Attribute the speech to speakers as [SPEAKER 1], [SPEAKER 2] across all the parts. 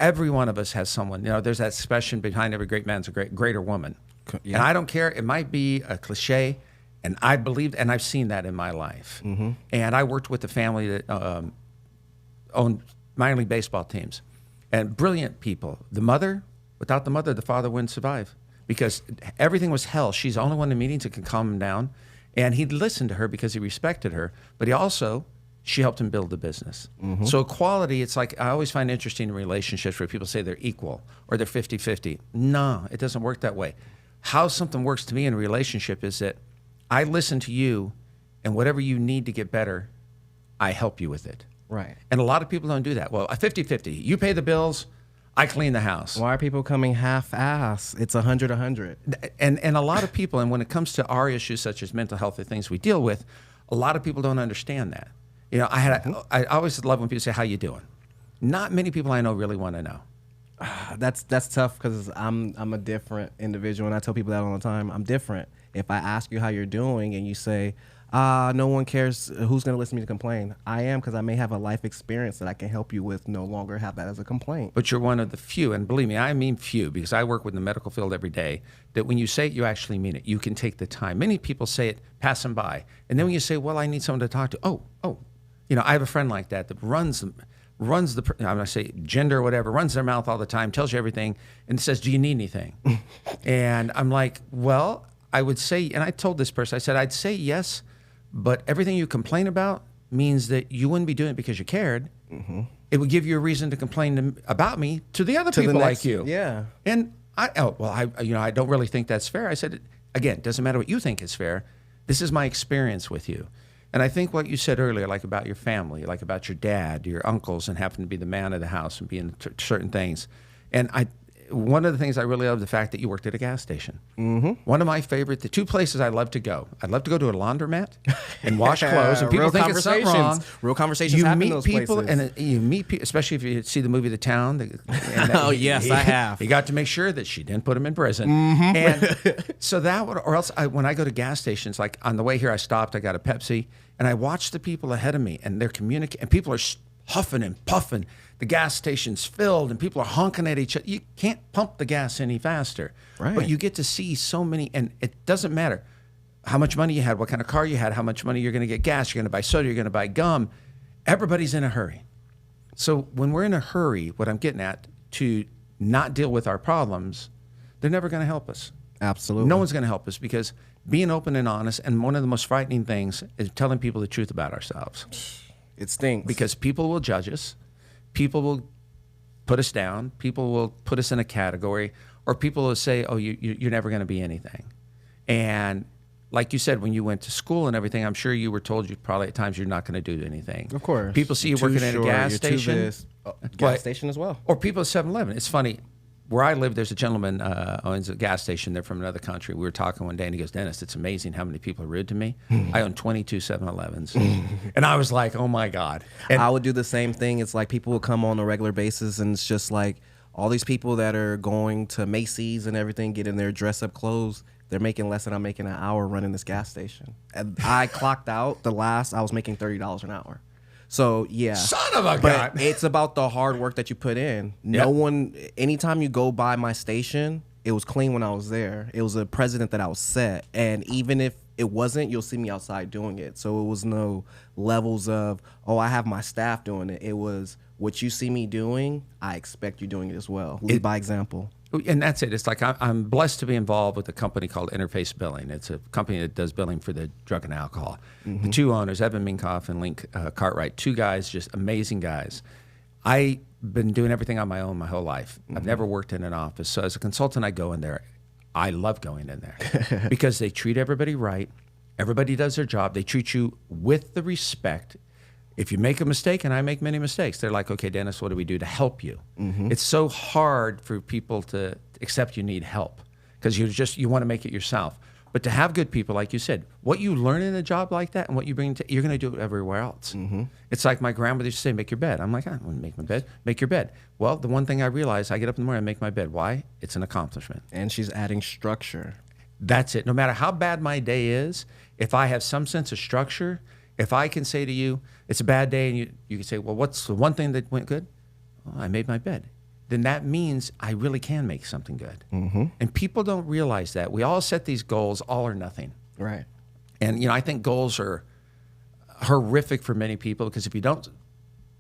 [SPEAKER 1] every one of us has someone. There's that expression, behind every great man's a greater woman.
[SPEAKER 2] Yeah.
[SPEAKER 1] And I don't care. It might be a cliche, and I believe, and I've seen that in my life.
[SPEAKER 2] Mm-hmm.
[SPEAKER 1] And I worked with a family that owned minor league baseball teams, and brilliant people. Without the mother, the father wouldn't survive because everything was hell. She's the only one in meetings that can calm him down. And he'd listen to her because he respected her, but she helped him build the business.
[SPEAKER 2] Mm-hmm.
[SPEAKER 1] So equality, it's like, I always find interesting in relationships where people say they're equal or they're 50-50. No, it doesn't work that way. How something works to me in a relationship is that I listen to you, and whatever you need to get better, I help you with it.
[SPEAKER 2] Right.
[SPEAKER 1] And a lot of people don't do that. Well, a 50-50. You pay the bills, I clean the house.
[SPEAKER 2] Why are people coming half-ass? It's 100-100.
[SPEAKER 1] And a lot of people, and when it comes to our issues such as mental health, the things we deal with, a lot of people don't understand that. I always love when people say, "How you doing?" Not many people I know really want to know.
[SPEAKER 2] That's tough because I'm a different individual, and I tell people that all the time. I'm different. If I ask you how you're doing and you say, no one cares, who's going to listen to me to complain? I am, because I may have a life experience that I can help you with, no longer have that as a complaint.
[SPEAKER 1] But you're one of the few, and believe me, I mean few, because I work with the medical field every day, that when you say it, you actually mean it. You can take the time. Many people say it passing by. And then when you say, well, I need someone to talk to, I have a friend like that runs the, I'm going to say gender or whatever, runs their mouth all the time, tells you everything, and says, do you need anything? And I'm like, well, I would say, and I told this person, I said, I'd say yes, but everything you complain about means that you wouldn't be doing it because you cared. Mm-hmm. It would give you a reason to complain about me to the other people like you.
[SPEAKER 2] Yeah.
[SPEAKER 1] And I don't really think that's fair. I said, again, it doesn't matter what you think is fair. This is my experience with you. And I think what you said earlier, like about your family, like about your dad, your uncles, and happen to be the man of the house and being certain things. And one of the things I really love, the fact that you worked at a gas station. Mm-hmm. One of my favorite, the two places I love to go. I'd love to go to a laundromat and wash clothes, and people think it's something wrong.
[SPEAKER 2] Real conversations happen in those places.
[SPEAKER 1] And you meet people, especially if you see the movie The Town.
[SPEAKER 2] Oh, yes, I have.
[SPEAKER 1] He got to make sure that she didn't put him in prison.
[SPEAKER 2] Mm-hmm.
[SPEAKER 1] And so that would, or else when I go to gas stations, like on the way here, I stopped, I got a Pepsi, and I watched the people ahead of me, and they're communicating, and people are huffing and puffing. The gas station's filled, and people are honking at each other. You can't pump the gas any faster.
[SPEAKER 2] Right.
[SPEAKER 1] But you get to see so many, and it doesn't matter how much money you had, what kind of car you had, how much money you're going to get gas, you're going to buy soda, you're going to buy gum. Everybody's in a hurry. So when we're in a hurry, what I'm getting at, to not deal with our problems, they're never going to help us.
[SPEAKER 2] Absolutely.
[SPEAKER 1] No one's going to help us, because being open and honest, and one of the most frightening things is telling people the truth about ourselves.
[SPEAKER 2] It stinks.
[SPEAKER 1] Because people will judge us. People will put us down. People will put us in a category, or people will say, oh, you're never going to be anything. And like you said, when you went to school and everything, I'm sure you were told, you probably at times, you're not going to do anything.
[SPEAKER 2] Of course.
[SPEAKER 1] People see you working at a gas station.
[SPEAKER 2] Gas station as well.
[SPEAKER 1] Or people at 7-Eleven. It's funny. Where I live, there's a gentleman owns a gas station. They're from another country. We were talking one day, and he goes, Dennis, it's amazing how many people are rude to me. I own 22 7-Elevens. And I was like, oh, my God. And
[SPEAKER 2] I would do the same thing. It's like people will come on a regular basis, and it's just like all these people that are going to Macy's and everything, getting their dress-up clothes, they're making less than I'm making an hour running this gas station. And I clocked out I was making $30 an hour. So, yeah.
[SPEAKER 1] Son of a
[SPEAKER 2] but
[SPEAKER 1] gun.
[SPEAKER 2] It's about the hard work that you put in. No one, anytime you go by my station, it was clean when I was there. It was a precedent that I was set. And even if it wasn't, you'll see me outside doing it. So it was no levels of, oh, I have my staff doing it. It was, what you see me doing, I expect you doing it as well. Lead by example.
[SPEAKER 1] And that's it. It's like I'm blessed to be involved with a company called Interface Billing. It's a company that does billing for the drug and alcohol. Mm-hmm. The two owners, Evan Minkoff and Link Cartwright, two guys, just amazing guys. I've been doing everything on my own my whole life. Mm-hmm. I've never worked in an office. So as a consultant, I go in there. I love going in there because they treat everybody right. Everybody does their job. They treat you with the respect. If you make a mistake, and I make many mistakes, they're like, okay, Dennis, what do we do to help you? Mm-hmm. It's so hard for people to accept you need help because you want to make it yourself. But to have good people, like you said, what you learn in a job like that and what you bring to, you're going to do it everywhere else. Mm-hmm. It's like my grandmother used to say, make your bed. I'm like, I don't want to make my bed. Make your bed. Well, the one thing I realized, I get up in the morning and make my bed. Why? It's an accomplishment.
[SPEAKER 2] And she's adding structure.
[SPEAKER 1] That's it. No matter how bad my day is, if I have some sense of structure, if I can say to you, it's a bad day, and you can say, well, what's the one thing that went good? Oh, I made my bed. then that means I really can make something good. And people don't realize that. We all set these goals, all or nothing.
[SPEAKER 2] Right.
[SPEAKER 1] And, I think goals are horrific for many people because if you don't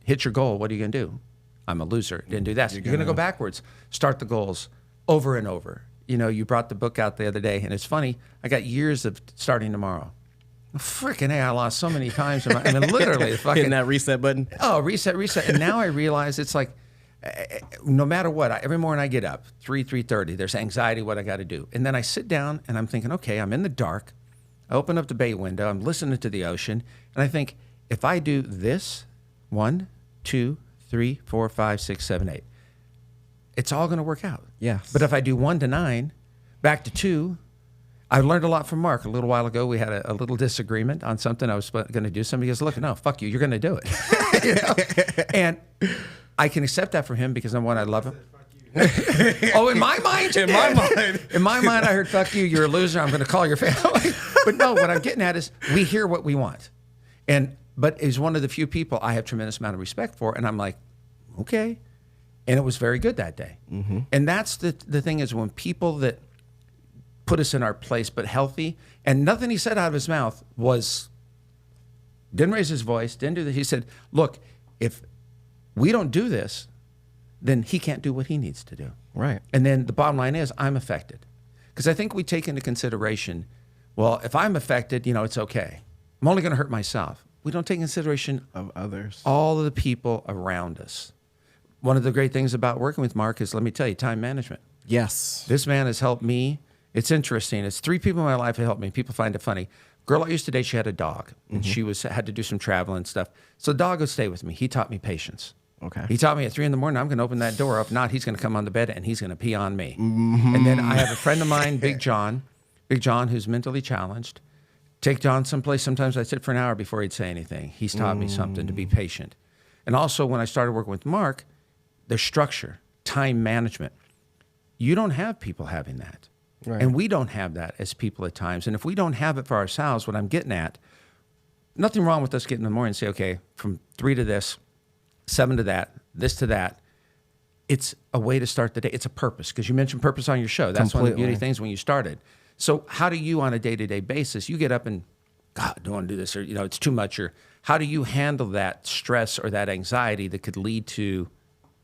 [SPEAKER 1] hit your goal, what are you going to do? I'm a loser. Didn't do that. So you're going to go backwards. Start the goals over and over. You brought the book out the other day, and it's funny. I got years of starting tomorrow. Freaking hey, I lost so many times. Literally.
[SPEAKER 2] Hitting that reset button.
[SPEAKER 1] Oh, reset. And now I realize it's like, no matter what, every morning I get up, 3:30, there's anxiety, what I got to do. And then I sit down, and I'm thinking, okay, I'm in the dark. I open up the bay window. I'm listening to the ocean. And I think, if I do this, 1, 2, 3, 4, 5, 6, 7, 8, it's all going to work out.
[SPEAKER 2] Yes.
[SPEAKER 1] But if I do 1 to 9, back to 2, I learned a lot from Mark. A little while ago, we had a little disagreement on something I was going to do. Somebody goes, look, no, fuck you. You're going to do it. And I can accept that from him because number one, I love him. Oh, in my mind? In my mind, I heard, fuck you. You're a loser. I'm going to call your family. But no, what I'm getting at is we hear what we want. But he's one of the few people I have tremendous amount of respect for. And I'm like, okay. And it was very good that day. And that's the thing is when people that put us in our place, but healthy, and nothing he said out of his mouth didn't raise his voice, didn't do this. He said, look, if we don't do this, then he can't do what he needs to do.
[SPEAKER 2] Right.
[SPEAKER 1] And then the bottom line is I'm affected. Because I think we take into consideration, well, if I'm affected, it's okay. I'm only going to hurt myself. We don't take consideration
[SPEAKER 2] of others,
[SPEAKER 1] all of the people around us. One of the great things about working with Mark is, let me tell you, time management.
[SPEAKER 2] Yes.
[SPEAKER 1] This man has helped me. It's interesting. It's 3 people in my life that helped me. People find it funny. Girl I used to date, she had a dog, and she had to do some traveling and stuff. So the dog would stay with me. He taught me patience.
[SPEAKER 2] Okay.
[SPEAKER 1] He taught me at 3 a.m, I'm going to open that door. If not, he's going to come on the bed and he's going to pee on me. And then I have a friend of mine, Big John, who's mentally challenged. Take John someplace. Sometimes I sit for an hour before he'd say anything. He's taught me something, to be patient. And also when I started working with Mark, there's structure, time management. You don't have people having that. Right. And we don't have that as people at times. And if we don't have it for ourselves, what I'm getting at, nothing wrong with us getting in the morning and say, okay, from 3 to this, 7 to that, this to that. It's a way to start the day. It's a purpose, because you mentioned purpose on your show. That's one of the beauty things when you started. So how do you, on a day-to-day basis, you get up and, God, I don't want to do this, or, it's too much, or how do you handle that stress or that anxiety that could lead to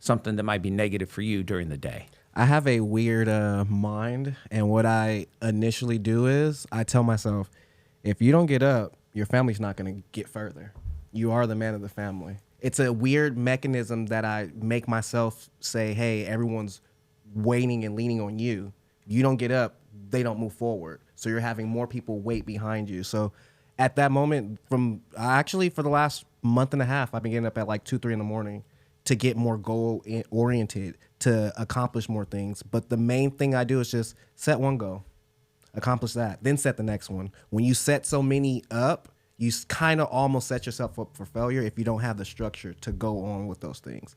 [SPEAKER 1] something that might be negative for you during the day?
[SPEAKER 2] I have a weird mind, and what I initially do is I tell myself, if you don't get up, your family's not going to get further. You are the man of the family. It's a weird mechanism that I make myself say, hey, everyone's waiting and leaning on you. You don't get up, they don't move forward. So you're having more people wait behind you. So at that moment, for the last month and a half, I've been getting up at like 2, 3 in the morning to get more goal oriented, to accomplish more things. But the main thing I do is just set one goal, accomplish that, then set the next one. When you set so many up, you kind of almost set yourself up for failure if you don't have the structure to go on with those things.